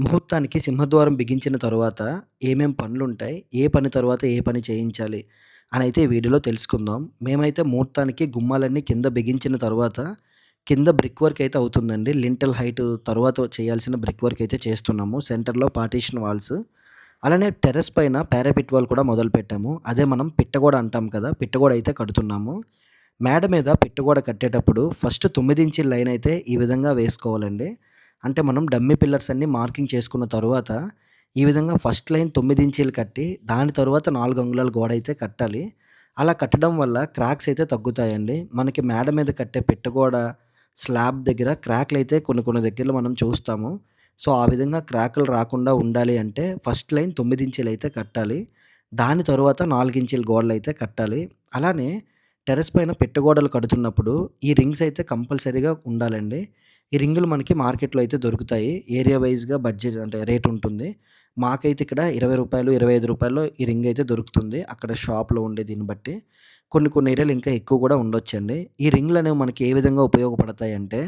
ముహూర్తానికి సింహద్వారం బిగించిన తరువాత ఏమేం పనులుంటాయి? ఏ పని తరువాత ఏ పని చేయించాలి? అనైతే ఈ వీడియోలో తెలుసుకుందాం. మేమైతే ముహూర్తానికి గుమ్మాలన్నీ కింద బిగించిన తరువాత కింద బ్రిక్ వర్క్ అయితే అవుతుందండి. లింటెల్ హైట్ తరువాత చేయాల్సిన బ్రిక్ వర్క్ అయితే చేస్తున్నాము. సెంటర్‌లో పార్టిషన్ వాల్స్. అలానే టెర్రస్ పైన పారాపెట్ వాల్ కూడా మొదలుపెట్టాము. అదే మనం పిట్టగోడ అంటాం కదా! పిట్టగోడ అయితే కడుతున్నాము. మేడ మీద పిట్టగోడ కట్టేటప్పుడు ఫస్ట్ 9 ఇంచీల లైన్ అయితే ఈ విధంగా వేసుకోవాలండి. అంటే మనం డమ్మీ పిల్లర్స్ అన్నీ మార్కింగ్ చేసుకున్న తరువాత, ఈ విధంగా ఫస్ట్ లైన్ 9 ఇంచీలు కట్టి, దాని తరువాత 4 అంగుళాల గోడైతే కట్టాలి. అలా కట్టడం వల్ల క్రాక్స్ అయితే తగ్గుతాయండి. మనకి మేడ మీద కట్టే పిట్టగోడ స్లాబ్ దగ్గర క్రాక్‌లయితే కొన్ని కొన్ని దగ్గరలో మనం చూస్తాము. సో, ఆ విధంగా క్రాకులు రాకుండా ఉండాలి అంటే ఫస్ట్ లైన్ 9 ఇంచీలయితే కట్టాలి. దాని తరువాత 4 ఇంచీల గోడలైతే కట్టాలి. అలానే టెర్రస్ పైన పిట్టగోడలు కడుతున్నప్పుడు ఈ రింగ్స్ అయితే కంపల్సరీగా ఉండాలండి. ఈ రింగులు మనకి మార్కెట్‌లో అయితే దొరుకుతాయి. ఏరియా వైస్‌గా బడ్జెట్ అంటే రేట్ ఉంటుంది. మాకైతే ఇక్కడ రూ. 20, రూ. 25లో ఈ రింగ్ అయితే దొరుకుతుంది. అక్కడ షాప్‌లో ఉండే దీన్ని బట్టి. కొన్ని కొన్ని ఏరియాలో ఇంకా ఎక్కువ కూడా ఉండొచ్చండి. ఈ రింగులనేవి మనకి ఏ విధంగా ఉపయోగపడతాయంటే,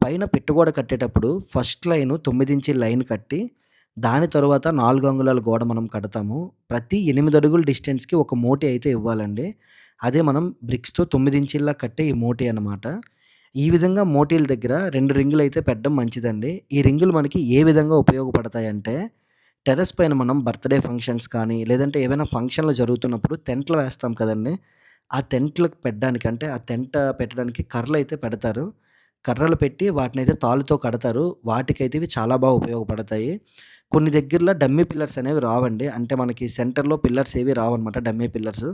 పైన పెట్టుగోడ కట్టేటప్పుడు ఫస్ట్ లైను 9 ఇంచీల లైన్ కట్టి, దాని తరువాత 4 అంగుళాల గోడ మనం కడతాము. ప్రతి 8 అడుగుల డిస్టెన్స్‌కి ఒక మోటి అయితే ఇవ్వాలండి. అదే మనం బ్రిక్స్‌తో 9 ఇంచీల్లా కట్టే ఈ మోటి అనమాట. ఈ విధంగా మోటీల దగ్గర 2 రింగులైతే పెట్టడం మంచిదండి. ఈ రింగులు మనకి ఏ విధంగా ఉపయోగపడతాయంటే, టెర్రస్ పైన మనం బర్త్‌డే ఫంక్షన్స్ కానీ, లేదంటే ఏవైనా ఫంక్షన్‌లు జరుగుతున్నప్పుడు టెంట్లు వేస్తాం కదండీ! ఆ టెంట్‌లకు పెట్టడానికి అంటే, ఆ టెంట్ పెట్టడానికి కర్రలైతే పెడతారు. కర్రలు పెట్టి వాటినైతే తాళ్ళతో కడతారు. వాటికైతే ఇవి చాలా బాగా ఉపయోగపడతాయి. కొన్ని దగ్గరలో డమ్మీ పిల్లర్స్ అనేవి రావండి. అంటే మనకి సెంటర్‌లో పిల్లర్స్ ఏవి రావన్నమాట డమ్మీ పిల్లర్స్.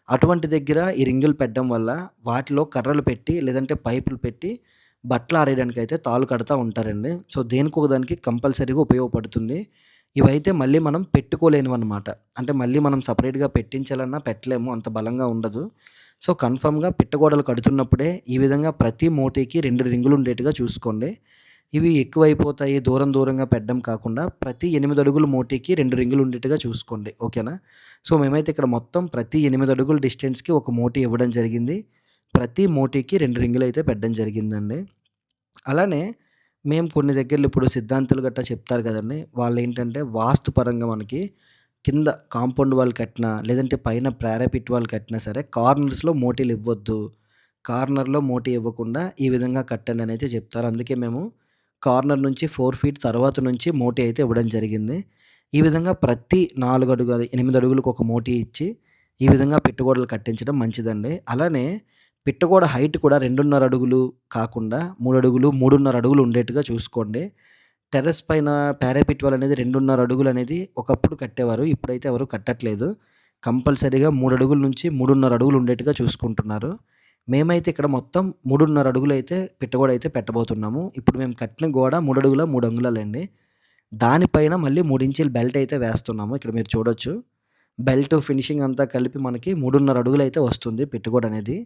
అటువంటి దగ్గర ఈ రింగులు పెట్టడం వల్ల వాటిలో కర్రలు పెట్టి, లేదంటే పైపులు పెట్టి బట్టలు ఆరేయడానికైతే తాళ్ళు కడతా ఉంటారండి. సో, దేనికో దానికి కంపల్సరీగా ఉపయోగపడుతుంది. ఇవైతే మళ్ళీ మనం పెట్టుకోలేనివన్నమాట. అంటే మళ్ళీ మనం సెపరేట్‌గా పెట్టించాలన్నా పెట్టలేము. అంత బలంగా ఉండదు. సో, కన్ఫర్మ్‌గా పిట్టగోడలు కడుతున్నప్పుడే ఈ విధంగా ప్రతి మోటికి 2 రింగులు ఉండేట్టుగా చూసుకోండి. ఇవి ఎక్కువైపోతాయి దూరం దూరంగా పెట్టడం కాకుండా ప్రతి 8 అడుగుల మోటికి 2 రింగులు ఉండేట్టుగా చూసుకోండి. ఓకేనా? సో, మేమైతే ఇక్కడ మొత్తం ప్రతి 8 అడుగుల డిస్టెన్స్‌కి ఒక మోటి ఇవ్వడం జరిగింది. ప్రతి మోటికి 2 రింగులైతే పెట్టడం జరిగిందండి. అలానే మేము కొన్ని దగ్గరలో ఇప్పుడు సిద్ధాంతులు గట్టా చెప్తారు కదండీ! వాళ్ళేంటంటే వాస్తు పరంగా మనకి కింద కాంపౌండ్ వాల్ కట్టినా, లేదంటే పైన పారాపెట్ వాల్ కట్టినా సరే కార్నర్స్‌లో మోటీలు ఇవ్వొద్దు. కార్నర్‌లో మోటీ ఇవ్వకుండా ఈ విధంగా కట్టండి అనైతే చెప్తారు. అందుకే మేము కార్నర్ నుంచి 4 ఫీట్ తర్వాత నుంచి మోటీ అయితే ఇవ్వడం జరిగింది. ఈ విధంగా ప్రతి 4 అడుగు అది 8 అడుగులకు ఒక మోటీ ఇచ్చి, ఈ విధంగా పిట్టగోడలు కట్టించడం మంచిదండి. అలానే పిట్టగోడ హైట్ కూడా 2.5 అడుగులు కాకుండా 3 అడుగులు, 3.5 అడుగులు ఉండేట్టుగా చూసుకోండి. టెర్రస్ పైన పారాపెట్ వాల్ అనేది 2.5 అడుగులనేది ఒకప్పుడు కట్టేవారు. ఇప్పుడైతే ఎవరు కట్టట్లేదు. కంపల్సరీగా 3 అడుగుల నుంచి 3.5 అడుగులు ఉండేట్టుగా చూసుకుంటున్నారు. మేమైతే ఇక్కడ మొత్తం 3.5 అడుగులైతే పిట్టగోడ అయితే పెట్టబోతున్నాము. ఇప్పుడు మేము కట్టిన గోడ 3 అడుగుల 3 అంగుళాలండి. దానిపైన మళ్ళీ 3 ఇంచీల బెల్ట్ అయితే వేస్తున్నాము. ఇక్కడ మీరు చూడొచ్చు. బెల్ట్ ఫినిషింగ్ అంతా కలిపి మనకి 3.5 అడుగులైతే వస్తుంది పిట్టగోడ అనేది.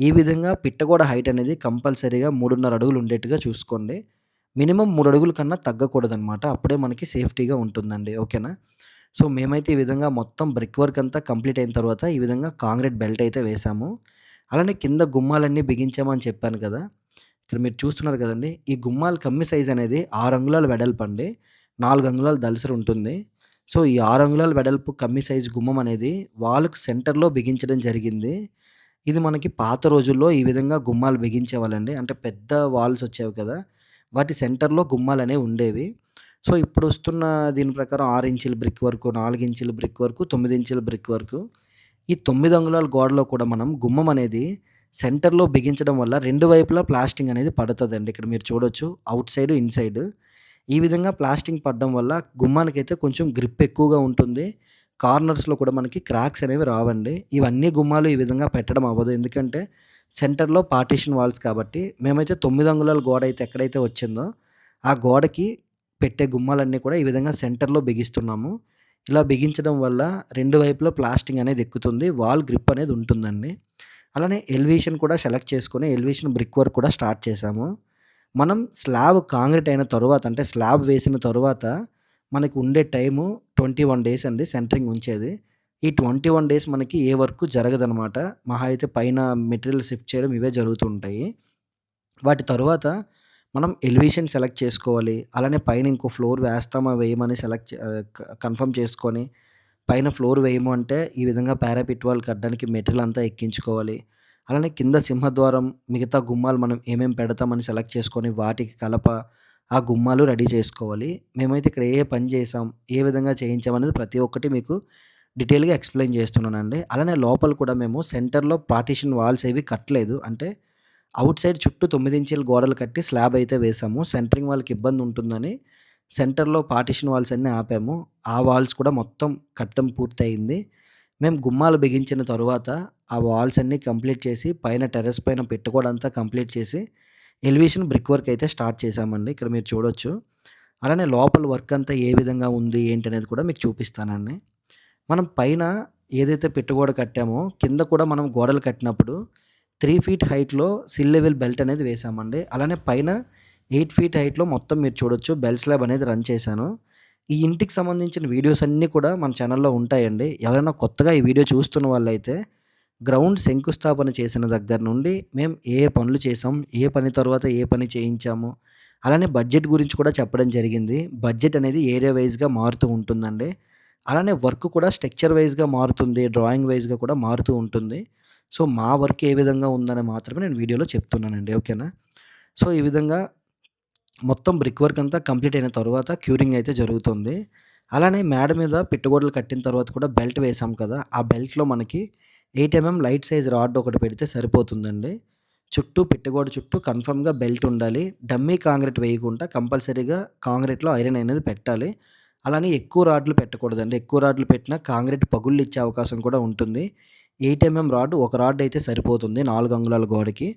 ఈ విధంగా పిట్టగోడ హైట్ అనేది కంపల్సరీగా 3.5 అడుగులు ఉండేట్టుగా చూసుకోండి. మినిమమ్ 3 అడుగుల కన్నా తగ్గకూడదనమాట. అప్పుడే మనకి సేఫ్టీగా ఉంటుందండి. ఓకేనా? సో, మేమైతే ఈ విధంగా మొత్తం బ్రిక్ వర్క్ అంతా కంప్లీట్ అయిన తర్వాత ఈ విధంగా కాంక్రీట్ బెల్ట్ అయితే వేసాము. అలానే కింద గుమ్మాలన్నీ బిగించామని చెప్పాను కదా! ఇక్కడ మీరు చూస్తున్నారు కదండీ! ఈ గుమ్మాల కమ్మి సైజ్ అనేది 6 అంగుళాల వెడల్పండి. 4 అంగుళాల దళసరి ఉంటుంది. సో, ఈ 6 అంగుళాల వెడల్పు కమ్మి సైజు గుమ్మం అనేది వాల్‌కి సెంటర్‌లో బిగించడం జరిగింది. ఇది మనకి పాత రోజుల్లో ఈ విధంగా గుమ్మాలు బిగించేవాళ్ళండి. అంటే పెద్ద వాల్స్ వచ్చేవి కదా! వాటి సెంటర్‌లో గుమ్మాలనేవి ఉండేవి. సో, ఇప్పుడొస్తున్న దీని ప్రకారం 6 ఇంచుల బ్రిక్ వర్కు, 4 ఇంచుల బ్రిక్ వర్కు, 9 ఇంచుల బ్రిక్ వర్కు. ఈ 9 అంగుళాల గోడలో కూడా మనం గుమ్మం అనేది సెంటర్‌లో బిగించడం వల్ల 2 వైపులా ప్లాస్టింగ్ అనేది పడతదండి. ఇక్కడ మీరు చూడొచ్చు. Out side, inside. ఈ విధంగా ప్లాస్టింగ్ పడడం వల్ల గుమ్మానికైతే కొంచెం గ్రిప్ ఎక్కువగా ఉంటుంది. కార్నర్స్‌లో కూడా మనకి క్రాక్స్ అనేవి రావండి. ఇవన్నీ గుమ్మాలు ఈ విధంగా పెట్టడం అవ్వదు. ఎందుకంటే సెంటర్‌లో పార్టిషన్ వాల్స్ కాబట్టి మేమైతే 9 అంగుళాల గోడ అయితే ఎక్కడైతే వచ్చిందో ఆ గోడకి పెట్టే గుమ్మాలన్నీ కూడా ఈ విధంగా సెంటర్‌లో బిగిస్తున్నాము. ఇలా బిగించడం వల్ల 2 వైపులా ప్లాస్టింగ్ అనేది ఎక్కుతుంది. వాల్ గ్రిప్ అనేది ఉంటుందండి. అలానే ఎలివేషన్ కూడా సెలెక్ట్ చేసుకొని ఎలివేషన్ బ్రిక్ వర్క్ కూడా స్టార్ట్ చేశాము. మనం స్లాబ్ కాంక్రీట్ అయిన తరువాత అంటే స్లాబ్ వేసిన తరువాత మనకు ఉండే టైము 21 డేస్ అండి సెంటరింగ్ ఉంచేది. ఈ 21 డేస్ మనకి ఏ వర్క్ జరగదనమాట. మహా అయితే పైన మెటీరియల్ షిఫ్ట్ చేయడం ఇవే జరుగుతూ ఉంటాయి. వాటి తరువాత మనం ఎలివేషన్ సెలెక్ట్ చేసుకోవాలి. అలానే పైన ఇంకో ఫ్లోర్ వేస్తామా వేయమని కన్ఫర్మ్ చేసుకొని, పైన ఫ్లోర్ వేయము అంటే ఈ విధంగా పారాపెట్ వాల్ కట్టడానికి మెటీరియల్ అంతా ఎక్కించుకోవాలి. అలానే కింద సింహద్వారం, మిగతా గుమ్మాలు మనం ఏమేం పెడతామని సెలెక్ట్ చేసుకొని వాటికి కలప, ఆ గుమ్మాలు రెడీ చేసుకోవాలి. మేమైతే ఇక్కడ ఏ ఏ పని చేసాం, ఏ విధంగా చేయించామనేది ప్రతి ఒక్కటి మీకు డీటెయిల్‌గా ఎక్స్‌ప్లెయిన్ చేస్తున్నానండి. అలానే లోపల కూడా మేము సెంటర్‌లో పార్టిషన్ వాల్స్ ఏవి కట్టలేదు. అంటే ఔట్ సైడ్ చుట్టూ 9 ఇంచీల గోడలు కట్టి స్లాబ్ అయితే వేసాము. సెంటరింగ్ వాళ్ళకి ఇబ్బంది ఉంటుందని సెంటర్‌లో పార్టిషన్ వాల్స్ అన్నీ ఆపాము. ఆ వాల్స్ కూడా మొత్తం కట్టడం పూర్తయింది. మేము గుమ్మాలు బిగించిన తరువాత ఆ వాల్స్ అన్నీ కంప్లీట్ చేసి పైన టెర్రస్ పైన పెట్టుకోవడంతా కంప్లీట్ చేసి ఎలివేషన్ బ్రిక్ వర్క్ అయితే స్టార్ట్ చేశామండి. ఇక్కడ మీరు చూడొచ్చు. అలానే లోపల వర్క్ అంతా ఏ విధంగా ఉంది ఏంటనేది కూడా మీకు చూపిస్తానండి. మనం పైన ఏదైతే పెట్టుగోడ కట్టామో కింద కూడా మనం గోడలు కట్టినప్పుడు 3 ఫీట్ హైట్‌లో సిల్ లెవెల్ బెల్ట్ అనేది వేసామండి. అలానే పైన 8 ఫీట్ హైట్‌లో మొత్తం మీరు చూడొచ్చు బెల్ట్ స్లాబ్ అనేది రన్ చేశాను. ఈ ఇంటికి సంబంధించిన వీడియోస్ అన్నీ కూడా మన ఛానెల్‌లో ఉంటాయండి. ఎవరైనా కొత్తగా ఈ వీడియో చూస్తున్న వాళ్ళైతే గ్రౌండ్ శంకుస్థాపన చేసిన దగ్గర నుండి మేము ఏ ఏ పనులు చేసాం, ఏ పని తర్వాత ఏ పని చేయించాము, అలానే బడ్జెట్ గురించి కూడా చెప్పడం జరిగింది. బడ్జెట్ అనేది ఏరియా వైస్‌గా మారుతూ ఉంటుందండి. అలానే వర్క్ కూడా స్ట్రక్చర్ వైస్‌గా మారుతుంది. డ్రాయింగ్ వైస్‌గా కూడా మారుతూ ఉంటుంది. సో, మా వర్క్ ఏ విధంగా ఉందని మాత్రమే నేను వీడియోలో చెప్తున్నానండి. ఓకేనా? సో, ఈ విధంగా మొత్తం బ్రిక్ వర్క్ అంతా కంప్లీట్ అయిన తరువాత క్యూరింగ్ అయితే జరుగుతుంది. అలానే మేడ మీద పిట్టగోడలు కట్టిన తర్వాత కూడా బెల్ట్ వేసాం కదా! ఆ బెల్ట్‌లో మనకి 8 లైట్ సైజ్ రాడ్ ఒకటి పెడితే సరిపోతుందండి. చుట్టూ పిట్టగోడ చుట్టూ కన్ఫర్మ్‌గా బెల్ట్ ఉండాలి. డమ్మీ కాంక్రీట్ వేయకుండా కంపల్సరీగా కాంక్రీట్‌లో ఐరన్ అనేది పెట్టాలి. అలానే ఎక్కువ రాడ్లు పెట్టకూడదండి. ఎక్కువ రాడ్లు పెట్టినా కాంక్రీట్ పగుళ్ళిచ్చే అవకాశం కూడా ఉంటుంది. 8 రాడ్ ఒక రాడ్ అయితే సరిపోతుంది 4 అంగుళాల గోడకి.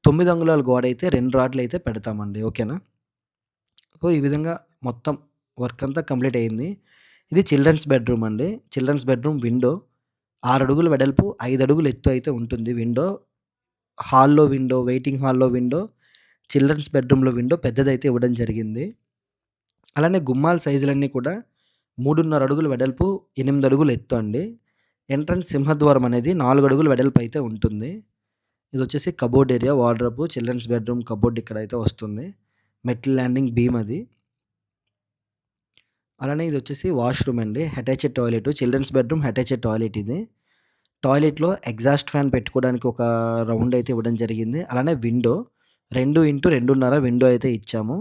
9 అంగుళాల గోడైతే 2 రాడ్లయితే పెడతామండి. ఓకేనా? సో, ఈ విధంగా మొత్తం వర్క్ అంతా కంప్లీట్ అయింది. ఇది చిల్డ్రన్స్ బెడ్‌రూమ్ అండి. చిల్డ్రన్స్ బెడ్‌రూమ్ విండో 6 అడుగుల వెడల్పు, 5 అడుగుల ఎత్తు అయితే ఉంటుంది విండో. హాల్‌లో విండో, వెయిటింగ్ హాల్‌లో విండో, చిల్డ్రన్స్ బెడ్‌రూమ్‌లో విండో పెద్దదైతే ఇవ్వడం జరిగింది. అలానే గుమ్మాల సైజులన్నీ కూడా 3.5 అడుగుల వెడల్పు, 8 అడుగుల ఎత్తు అండి. ఎంట్రన్స్ సింహద్వారం అనేది 4 అడుగుల వెడల్పు అయితే ఉంటుంది. ఇదొచ్చేసి cupboard area, wardrobe, children's bedroom cupboard ఇక్కడైతే వస్తుంది. మెటల్ ల్యాండింగ్ బీమ్ అది. అలానే ఇదొచ్చేసి వాష్‌రూమ్ అండి. Attached toilet. Children's bedroom attached toilet ఇది. టాయిలెట్‌లో ఎగ్జాస్ట్ ఫ్యాన్ పెట్టుకోవడానికి ఒక రౌండ్ అయితే ఇవ్వడం జరిగింది. అలానే విండో 2x2.5 విండో అయితే ఇచ్చాము.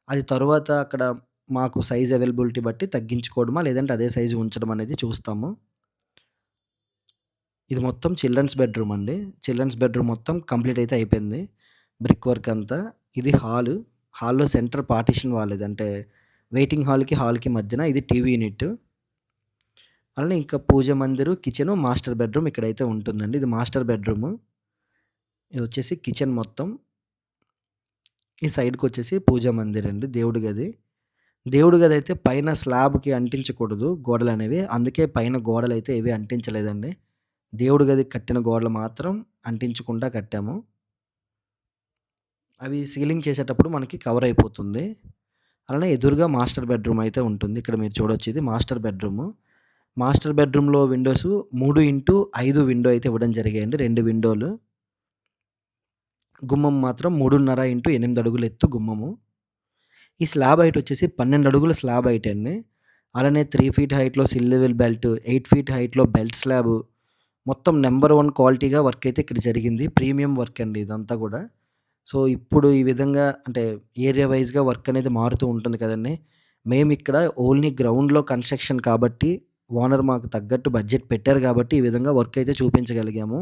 అది తరువాత అక్కడ మాకు సైజ్ అవైలబిలిటీ బట్టి తగ్గించుకోవడమా, లేదంటే అదే సైజు ఉంచడం అనేది చూస్తాము. ఇది మొత్తం చిల్డ్రన్స్ బెడ్‌రూమ్ అండి. చిల్డ్రన్స్ బెడ్‌రూమ్ మొత్తం కంప్లీట్ అయితే అయిపోయింది. బ్రిక్ వర్క్ అంతా. ఇది హాలు. హాల్‌లో సెంటర్ పార్టిషన్ వాల్ ఇది. అంటే వెయిటింగ్ హాల్‌కి మధ్యన ఇది టీవీ యూనిట్. అలానే ఇంకా పూజ మందిరు, కిచెను, మాస్టర్ బెడ్‌రూమ్ ఇక్కడైతే ఉంటుందండి. ఇది మాస్టర్ బెడ్‌రూము. ఇదొచ్చేసి కిచెన్ మొత్తం. ఈ సైడ్‌కొచ్చేసి పూజా మందిరండి. దేవుడి గది. దేవుడి గదైతే పైన స్లాబ్‌కి అంటించకూడదు గోడలనేవి. అందుకే పైన గోడలైతే ఏవి అంటించలేదండి. దేవుడి గదికి కట్టిన గోడలు మాత్రం అంటించకుండా కట్టాము. అవి సీలింగ్ చేసేటప్పుడు మనకి కవర్ అయిపోతుంది. అలానే ఎదురుగా మాస్టర్ బెడ్‌రూమ్ అయితే ఉంటుంది. ఇక్కడ మీరు చూడొచ్చు ఇది మాస్టర్ బెడ్‌రూము. మాస్టర్ బెడ్‌రూమ్‌లో విండోసు 3x5 విండో అయితే ఇవ్వడం జరిగాయండి. 2 విండోలు. గుమ్మం మాత్రం 3.5x8 అడుగుల ఎత్తు గుమ్మము. ఈ స్లాబ్ హైట్ వచ్చేసి 12 అడుగుల స్లాబ్ హైట్ అండి. అలానే 3 ఫీట్ హైట్‌లో సిల్ లెవెల్ బెల్ట్, 8 ఫీట్ హైట్‌లో బెల్ట్ స్లాబు. మొత్తం నంబర్ 1 క్వాలిటీగా వర్క్ అయితే ఇక్కడ జరిగింది. ప్రీమియం వర్క్ అండి ఇదంతా గూడా. సో, ఇప్పుడు ఈ విధంగా అంటే ఏరియా వైస్‌గా వర్క్ అనేది మారుతూ ఉంటుంది కదండీ! మేమిక్కడ ఓన్లీ గ్రౌండ్‌లో కన్‌స్ట్రక్షన్ కాబట్టి ఓనర్ మాకు తగ్గట్టు బడ్జెట్ పెట్టారు కాబట్టి ఈ విధంగా వర్క్ అయితే చూపించగలిగాము.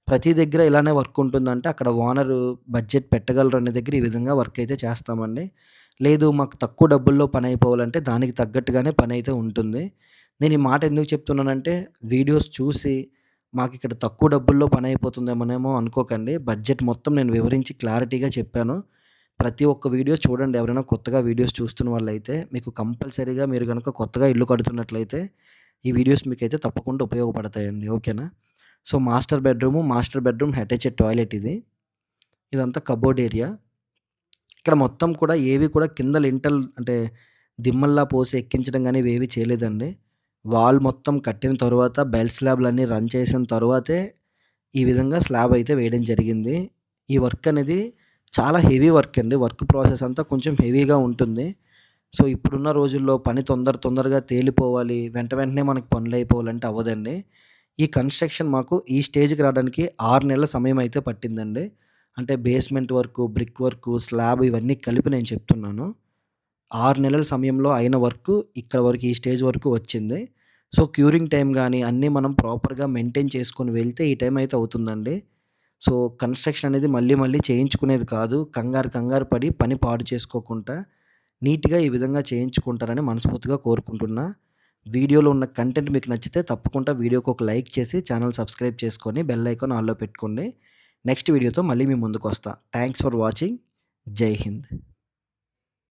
ప్రతి దగ్గర ఇలానే వర్క్ ఉంటుందంటే అక్కడ ఓనరు బడ్జెట్ పెట్టగలరు అనే దగ్గర ఈ విధంగా వర్క్ అయితే చేస్తామండి. లేదు మాకు తక్కువ డబ్బుల్లో పని అయిపోవాలంటే దానికి తగ్గట్టుగానే పనైతే ఉంటుంది. నేను ఈ మాట ఎందుకు చెప్తున్నానంటే వీడియోస్ చూసి మాకిక్కడ తక్కువ డబ్బుల్లో పనయిపోతుందేమోనేమో అనుకోకండి. బడ్జెట్ మొత్తం నేను వివరించి క్లారిటీగా చెప్పాను. ప్రతి ఒక్క వీడియో చూడండి. ఎవరైనా కొత్తగా వీడియోస్ చూస్తున్న వాళ్ళైతే మీకు కంపల్సరీగా మీరు గనక కొత్తగా ఇల్లు కడుతున్నట్లయితే ఈ వీడియోస్ మీకైతే తప్పకుండా ఉపయోగపడతాయండి. ఓకేనా? So, master bedroom attached toilet ఇది. ఇదంతా కబోర్డ్ ఏరియా. ఇక్కడ మొత్తం కూడా ఏవి కూడా కింద లింటెల్ అంటే దిమ్మల్లా పోసి ఎక్కించడం గాని ఇవేవి చేయలేదండి. వాల్ మొత్తం కట్టిన తరువాత బెల్ట్ స్లాబ్‌లన్నీ రన్ చేసిన తరువాతే ఈ విధంగా స్లాబ్ అయితే వేయడం జరిగింది. ఈ వర్క్ అనేది చాలా హెవీ వర్క్ అండి. వర్క్ ప్రాసెస్ అంతా కొంచెం హెవీగా ఉంటుంది. సో, ఇప్పుడున్న రోజుల్లో పని తొందరగా తేలిపోవాలి, వెంటనే మనకు పనులయిపోవాలంటే అవ్వదండి. ఈ కన్‌స్ట్రక్షన్ మాకు ఈ స్టేజ్‌కి రావడానికి 6 నెలల సమయం అయితే పట్టిందండి. అంటే basement work, brick work, slab ఇవన్నీ కలిపి నేను చెప్తున్నాను. 6 నెలల సమయంలో అయిన వర్కు ఇక్కడ వరకు ఈ స్టేజ్ వరకు వచ్చింది. సో, క్యూరింగ్ టైమ్ గాని అన్నీ మనం ప్రాపర్‌గా మెయింటైన్ చేసుకొని వెళ్తే ఈ టైం అయితే అవుతుందండి. సో, కన్‌స్ట్రక్షన్ అనేది మళ్ళీ చేయించుకునేది కాదు. కంగారు పడి పని పాడు చేసుకోకుండా నీట్‌గా ఈ విధంగా చేయించుకుంటారని మనస్ఫూర్తిగా కోరుకుంటున్నా. వీడియోలో ఉన్న కంటెంట్ మీకు నచ్చితే తప్పకుండా వీడియోకి ఒక లైక్ చేసి ఛానెల్ సబ్స్క్రైబ్ చేసుకొని బెల్ ఐకాన్ ఆల్‌లో పెట్టుకోండి. నెక్స్ట్ వీడియోతో మళ్ళీ మీ ముందుకొస్తా. Thanks for watching. జై హింద్.